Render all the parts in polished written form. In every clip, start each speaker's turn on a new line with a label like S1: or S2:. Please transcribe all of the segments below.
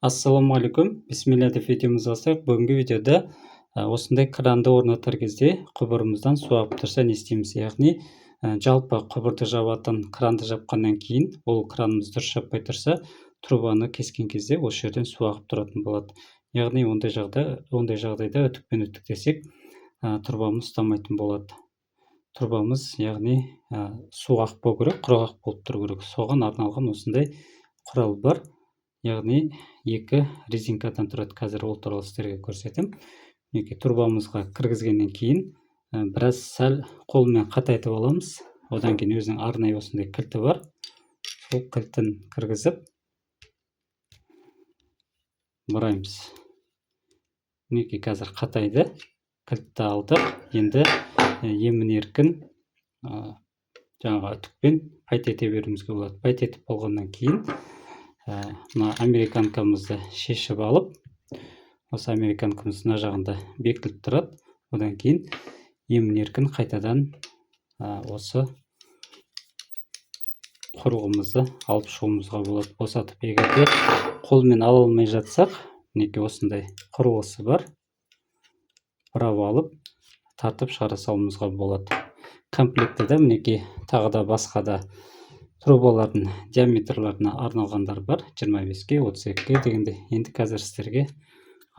S1: Ассалаумағалейкум. Бисмилля деп видеомызды бастайық. Бүгінгі видеода осындай кранды орнатар кезде құбырымыздан су ағып тұрса не істейміз? Яғни жалпы құбырды жабатын кранды жапқаннан кейін, ол кранымыз дұрыс жаппай тұрса, трубаны кескен кезде осы жерден су ағып тұратын болады. Яғни ондай жағдайда үтікпен үтіктесек, трубамыз ұстамайтын болады. Трубамыз, яғни су ақпау керек, құрғақ болып тұру керек. Соған арналған осындай құрал бар. Яғни екі резинкадан тұрады. Қазір ол туралы сіздерге көрсетемін. Мінекей трубамызға кіргізгеннен кейін біраз сәл қолмен қатайтып аламыз. Одан кейін өзінің арнайы осындай кілті бар. Сол кілтін кіргізіп бұраймыз. Мінекей қазір қатайды. Кілтті алдық. Енді емін-еркін жаңағы үтікпен пайтете беруімізге болады. Пайтетіп болғаннан кейін мына американкамызды шешіп алып, осы американкамыз мына жағында бекіліп тұрады. Одан кейін емін-еркін қайтадан осы құрылғымызды алып шығуымызға болады. Босатып, егерде қолмен ала алмай жатсақ, мінекей осындай құрылғысы бар. Бұрап алып, тартып шығара салуымызға болады. Комплектіде мінекей тағы да басқа да трубалардың диаметрларына арналғандар бар. 25-ге, 32-ге дегенде. Енді қазір сіздерге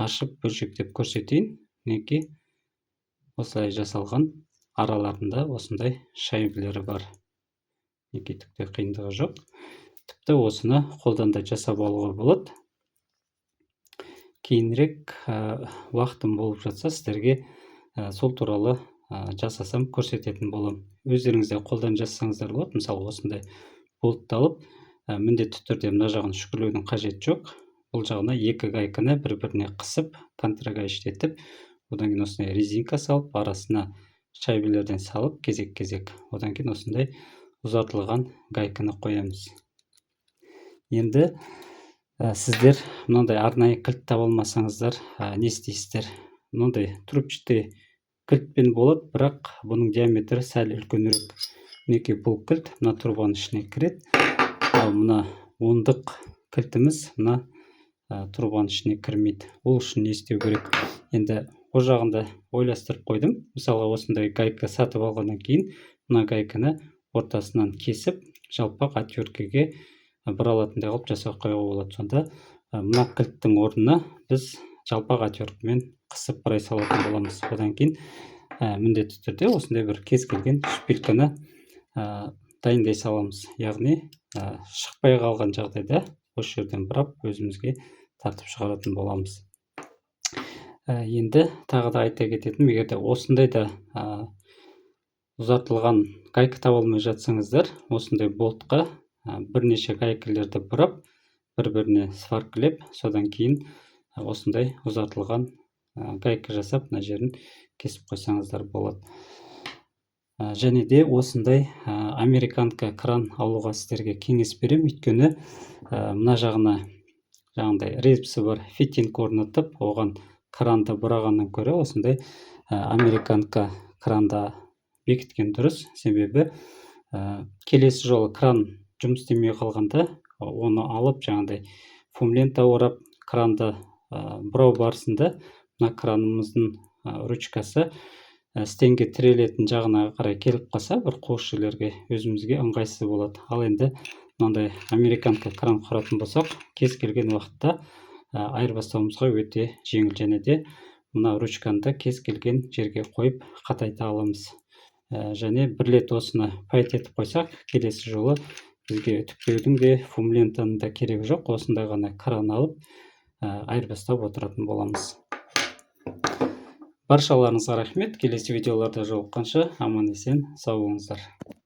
S1: ашып бөлшектеп көрсетейін. Мінекей осылай жасалған, араларында осындай шайбілері бар. Мінекей түкте қиындығы жоқ. Тіпті осыны қолдан да жасап алуға болады. Кейінірек уақытым болып жатса, сіздерге сол туралы жасасам көрсететін боламын. Өздеріңізде қолдан жасасаңыздар болады. Мысалы осындай болтты алып, міндетті түрде мына жағын шүкірлеудің қажеті жоқ. Бұл жағына екі гайканы бір-біріне қысып, контрагайштетіп, одан кейін осындай резинка салып, арасына шайбелерден салып, кезек-кезек. Одан кейін осындай ұзартылған гайканы қоямыз. Енді сіздер мынандай арнайы кілт таба алмасаңыздар, не істейсіздер? Мынандай трубчатый кілтпен болады, бірақ бұның диаметрі сәл үлкенірек. Мінекей бұл кілт мына трубаның ішіне кіреді. Ал мына ондық кілтіміз мына трубаның ішіне кірмейді. Ол үшін не істеу керек? Енді о жағында ойластырып қойдым. Мысалға осындай гайка сатып алғаннан кейін, мына гайканы ортасынан кесіп, жалпақ отверткіге бұралатындай қылып жасап қоюға болады. Сонда мына кілттің орнына біз жалпақ отверткімен қысып бұрай салатын боламыз. Одан кейін міндетті түрде осындай бір кез келген шпильканы дайындай саламыз. Яғни шықпай қалған жағдайда осы жерден бұрап өзімізге тартып шығаратын боламыз. Енді тағы да айта кететінім, егерде осындай да ұзартылған гайка таба алмай жатсаңыздар, осындай болтқа бірнеше гайкалерді бұрап, бір-біріне сваркілеп, содан кейін осындай ұзартылған гайка жасап, мына жерін кесіп қойсаңыздар болады. Және де осындай американка кран алуға сіздерге кеңес беремін. Өйткені мына жағына жаңағыдай рельсі бар фитинг орнатып, оған кранды бұрағаннан көрі осындай американка кранда бекіткен дұрыс. Себебі келесі жолы кран жұмыс істемей қалғанда, оны алып жаңағыдай фомлента орап, кранды бұрау барысында мына кранымыздың ручкасы стенге тірелетін жағына қарай келіп қалса, бір қуыс жерлерге өзімізге ыңғайсыз болады. Ал енді мынандай американка кран құратын болсақ, кез келген уақытта айырбастауымызға өте жеңіл, және де мына ручканы да кез келген жерге қойып қатайта аламыз. Және бір рет осыны пайтетіп қойсақ, келесі жолы бізге үтіктеудің де, фомлентаның да керегі жоқ. Осындай ғана кран алып айырбастап отыратын боламыз. Баршаларыңызға рахмет. Келесі видеоларда жолыққанша аман есен сау болыңыздар.